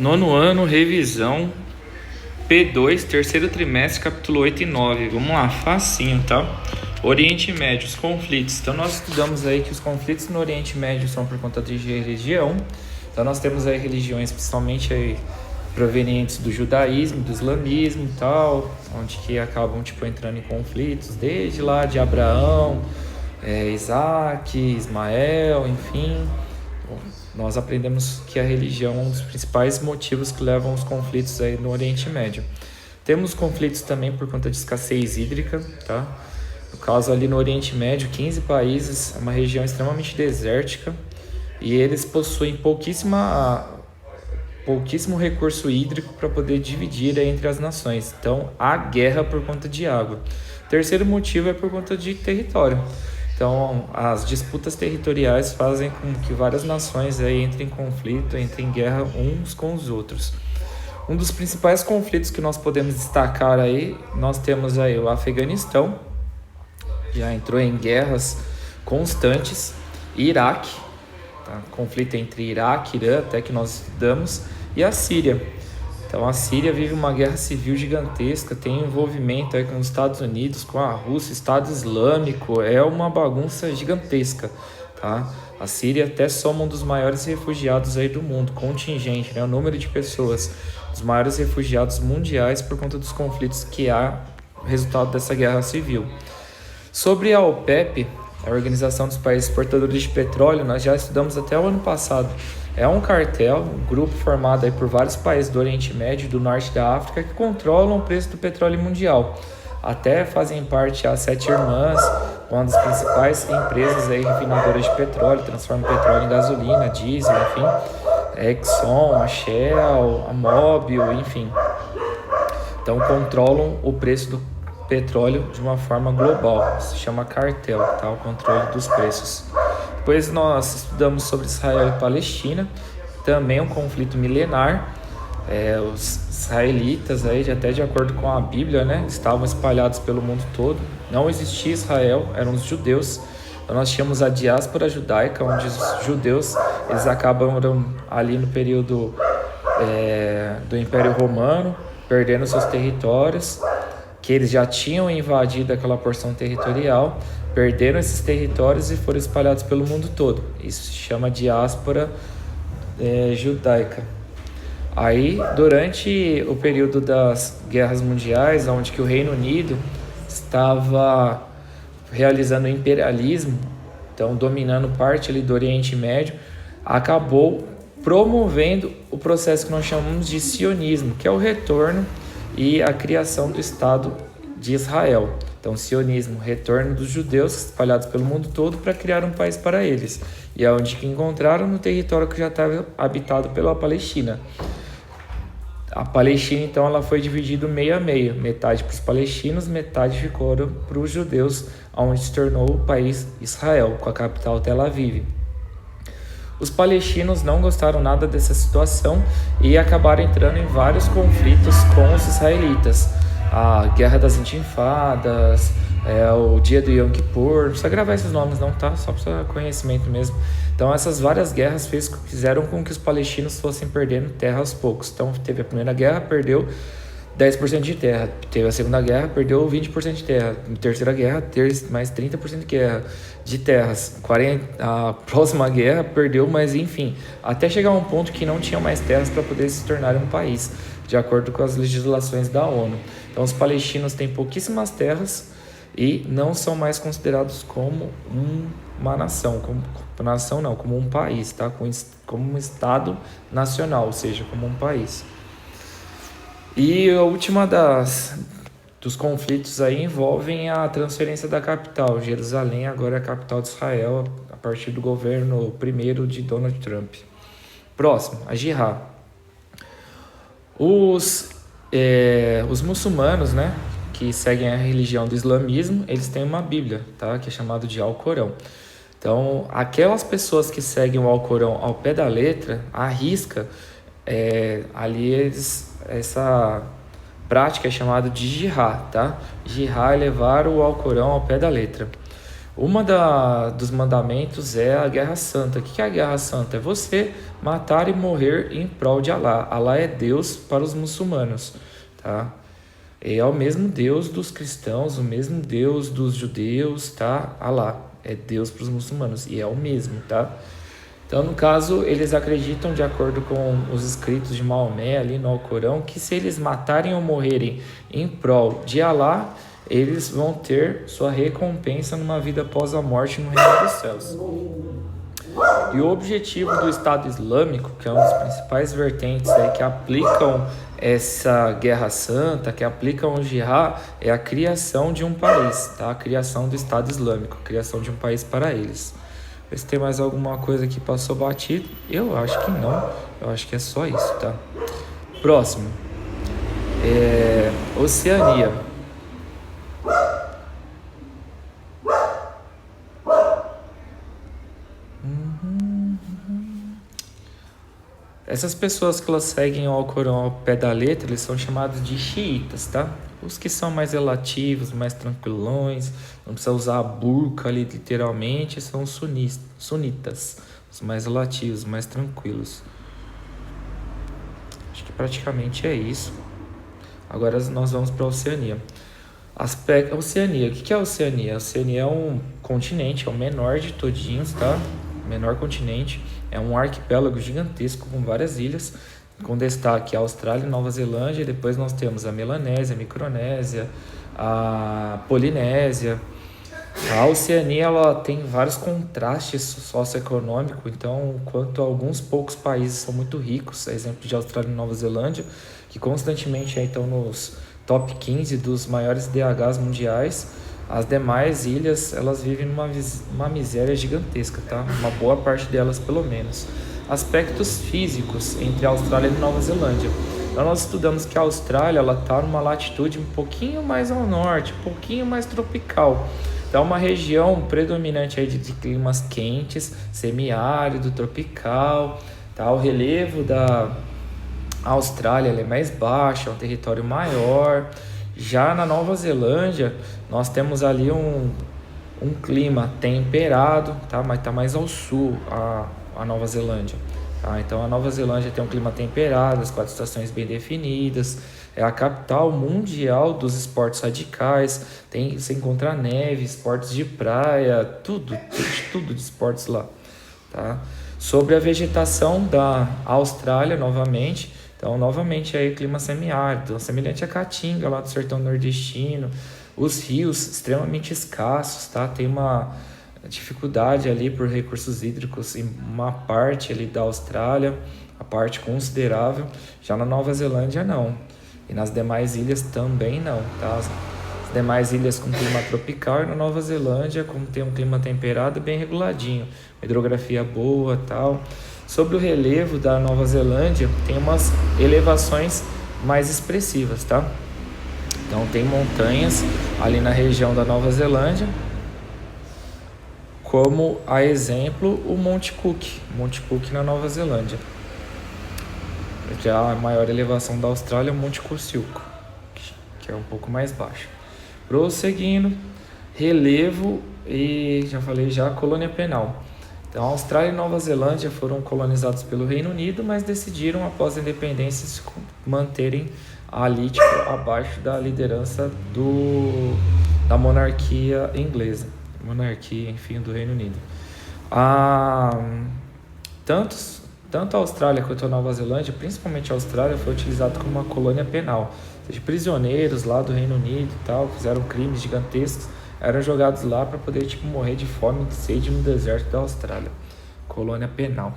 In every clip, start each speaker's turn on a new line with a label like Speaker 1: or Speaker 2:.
Speaker 1: Nono ano, revisão P2, terceiro trimestre, capítulo 8 e 9. Vamos lá, facinho, tá? Oriente Médio, os conflitos. Então nós estudamos aí que os conflitos no Oriente Médio são por conta de religião. Então nós temos aí religiões principalmente aí provenientes do judaísmo, do islamismo e tal, onde que acabam entrando em conflitos desde lá de Abraão, Isaac, Ismael, enfim. Nós aprendemos que a religião é um dos principais motivos que levam aos conflitos aí no Oriente Médio. Temos conflitos também por conta de escassez hídrica, tá? No caso ali no Oriente Médio, 15 países, é uma região extremamente desértica e eles possuem pouquíssimo recurso hídrico para poder dividir entre as nações. Então, há guerra por conta de água. Terceiro motivo é por conta de território. Então, as disputas territoriais fazem com que várias nações aí entrem em conflito, entrem em guerra uns com os outros. Um dos principais conflitos que nós podemos destacar aí, nós temos aí o Afeganistão, já entrou em guerras constantes, Iraque, tá? Conflito entre Iraque e Irã, até que nós estudamos, e a Síria. Então a Síria vive uma guerra civil gigantesca, tem envolvimento aí com os Estados Unidos, com a Rússia, Estado Islâmico, é uma bagunça gigantesca, tá? A Síria até soma um dos maiores refugiados aí do mundo, contingente, né? O número de pessoas, os maiores refugiados mundiais por conta dos conflitos que há resultado dessa guerra civil. Sobre a OPEP, a Organização dos Países Exportadores de Petróleo, nós já estudamos até o ano passado. É um cartel, um grupo formado aí por vários países do Oriente Médio e do Norte da África que controlam o preço do petróleo mundial. Até fazem parte as Sete Irmãs, uma das principais empresas aí refinadoras de petróleo, transformam petróleo em gasolina, diesel, enfim. A Exxon, a Shell, a Mobil, enfim. Então controlam o preço do petróleo de uma forma global, se chama cartel, tá? O controle dos preços. Depois nós estudamos sobre Israel e Palestina, também um conflito milenar. Os israelitas, aí, até de acordo com a Bíblia, né, estavam espalhados pelo mundo todo. Não existia Israel, eram os judeus. Então nós tínhamos a diáspora judaica, onde os judeus eles acabaram ali no período do Império Romano, perdendo seus territórios, que eles já tinham invadido aquela porção territorial, perderam esses territórios e foram espalhados pelo mundo todo. Isso se chama diáspora judaica. Aí, durante o período das guerras mundiais, onde que o Reino Unido estava realizando o imperialismo, então dominando parte ali do Oriente Médio, acabou promovendo o processo que nós chamamos de sionismo, que é o retorno e a criação do Estado de Israel. Então, sionismo, retorno dos judeus espalhados pelo mundo todo para criar um país para eles. E é onde que encontraram no território que já estava habitado pela Palestina. A Palestina, então, ela foi dividida meio a meio. Metade para os palestinos, metade ficou para os judeus, onde se tornou o país Israel, com a capital Tel Aviv. Os palestinos não gostaram nada dessa situação e acabaram entrando em vários conflitos com os israelitas. A Guerra das Intifadas, o Dia do Yom Kippur, não precisa gravar esses nomes não, tá? Só para conhecimento mesmo. Então essas várias guerras fizeram com que os palestinos fossem perdendo terra aos poucos. Então teve a primeira guerra, perdeu 10% de terra. Teve a segunda guerra, perdeu 20% de terra. Na terceira guerra, mais 30% de terras. A próxima guerra perdeu, mas enfim, até chegar a um ponto que não tinha mais terras para poder se tornar um país, de acordo com as legislações da ONU. Então os palestinos têm pouquíssimas terras e não são mais considerados como uma nação, como um país, tá? Como um Estado nacional, ou seja, como um país. E a última dos conflitos aí envolvem a transferência da capital. Jerusalém agora é a capital de Israel a partir do governo primeiro de Donald Trump. Próximo, a Jihad. Os muçulmanos, né, que seguem a religião do islamismo, eles têm uma Bíblia, tá, que é chamado de Alcorão. Então, aquelas pessoas que seguem o Alcorão ao pé da letra, à risca, essa prática é chamada de jihad, tá? Jihad é levar o Alcorão ao pé da letra. Dos mandamentos é a Guerra Santa. O que é a Guerra Santa? É você matar e morrer em prol de Alá. Alá é Deus para os muçulmanos, tá? É o mesmo Deus dos cristãos, o mesmo Deus dos judeus, tá? Alá é Deus para os muçulmanos e é o mesmo, tá? Então, no caso, eles acreditam, de acordo com os escritos de Maomé ali no Alcorão, que se eles matarem ou morrerem em prol de Alá, eles vão ter sua recompensa numa vida após a morte no reino dos céus. E o objetivo do Estado Islâmico, que é uma das principais vertentes aí que aplicam essa Guerra Santa, que aplicam o Jihad, é a criação de um país, tá? A criação do Estado Islâmico, a criação de um país para eles. Ver se tem mais alguma coisa que passou batido. Eu acho que não. Eu acho que é só isso, tá? Próximo. Oceania. Essas pessoas que elas seguem o Alcorão ao pé da letra, eles são chamados de xiitas, tá? Os que são mais relativos, mais tranquilões, não precisa usar a burca ali literalmente, são os sunitas, os mais relativos, mais tranquilos. Acho que praticamente é isso. Agora nós vamos para a Oceania. Oceania, o que é a Oceania? A Oceania é um continente, é o menor de todinhos, tá? Menor continente. É um arquipélago gigantesco com várias ilhas, com destaque a Austrália e Nova Zelândia. E depois nós temos a Melanésia, a Micronésia, a Polinésia. A Oceania ela tem vários contrastes socioeconômicos, então, enquanto alguns poucos países são muito ricos, exemplo de Austrália e Nova Zelândia, que constantemente estão nos top 15 dos maiores DHs mundiais, as demais ilhas, elas vivem numa miséria gigantesca, tá? Uma boa parte delas, pelo menos. Aspectos físicos entre a Austrália e a Nova Zelândia. Então, nós estudamos que a Austrália está numa latitude um pouquinho mais ao norte, um pouquinho mais tropical. Então, uma região predominante aí de climas quentes, semiárido, tropical. Tá? O relevo da Austrália é mais baixo, é um território maior. Já na Nova Zelândia, nós temos ali um clima temperado, tá? Mas está mais ao sul a Nova Zelândia. Tá? Então a Nova Zelândia tem um clima temperado, as 4 estações bem definidas, é a capital mundial dos esportes radicais, você encontra neve, esportes de praia, tudo de esportes lá. Tá? Sobre a vegetação da Austrália, novamente, então, novamente, aí clima semiárido, semelhante a Caatinga, lá do sertão nordestino. Os rios extremamente escassos, tá? Tem uma dificuldade ali por recursos hídricos em uma parte ali da Austrália, a parte considerável. Já na Nova Zelândia, não. E nas demais ilhas também não, tá? As demais ilhas com clima tropical e na Nova Zelândia, como tem um clima temperado, bem reguladinho. Hidrografia boa e tal. Sobre o relevo da Nova Zelândia, tem umas elevações mais expressivas, tá? Então, tem montanhas ali na região da Nova Zelândia, como a exemplo o Monte Cook na Nova Zelândia. Já a maior elevação da Austrália é o Monte Kosciuszko, que é um pouco mais baixo. Prosseguindo, relevo e colônia penal. Então, a Austrália e Nova Zelândia foram colonizados pelo Reino Unido, mas decidiram, após a independência, se manterem ali abaixo da liderança da monarquia inglesa, do Reino Unido. Tanto a Austrália quanto a Nova Zelândia, principalmente a Austrália, foi utilizado como uma colônia penal. Ou seja, prisioneiros lá do Reino Unido e tal, fizeram crimes gigantescos, eram jogados lá para poder morrer de fome e de sede no deserto da Austrália. Colônia penal.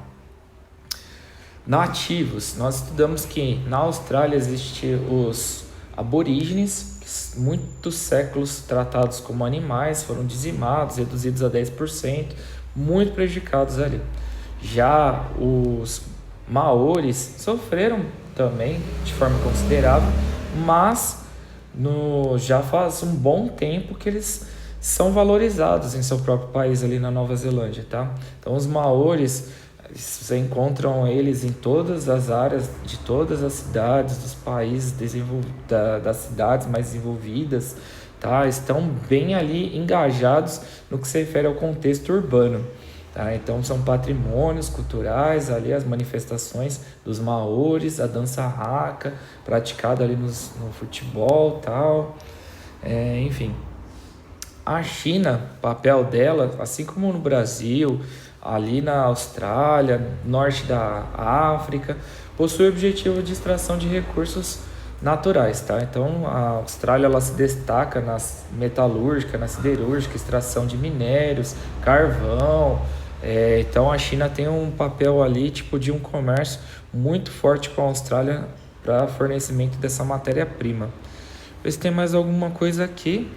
Speaker 1: Nativos. Nós estudamos que na Austrália existem os aborígenes, muitos séculos tratados como animais, foram dizimados, reduzidos a 10%, muito prejudicados ali. Já os maoris sofreram também de forma considerável, mas já faz um bom tempo que eles são valorizados em seu próprio país ali na Nova Zelândia, tá? Então os maoris, você encontram eles em todas as áreas de todas as cidades dos países das cidades mais desenvolvidas, tá? Estão bem ali engajados no que se refere ao contexto urbano. Tá? Então são patrimônios culturais ali, as manifestações dos maores, a dança haka, praticada ali no futebol tal. Enfim, a China, papel dela, assim como no Brasil, ali na Austrália, norte da África, possui o objetivo de extração de recursos naturais, tá? Então a Austrália ela se destaca nas metalúrgica, na siderúrgica, extração de minérios, carvão. Então a China tem um papel ali tipo de um comércio muito forte com a Austrália para fornecimento dessa matéria-prima. Ver se tem mais alguma coisa aqui.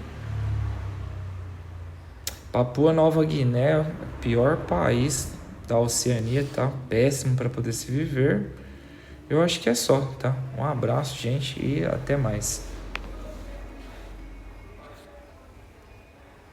Speaker 1: Papua Nova Guiné, pior país da Oceania, tá? Péssimo para poder se viver. Eu acho que é só, tá? Um abraço, gente, e até mais.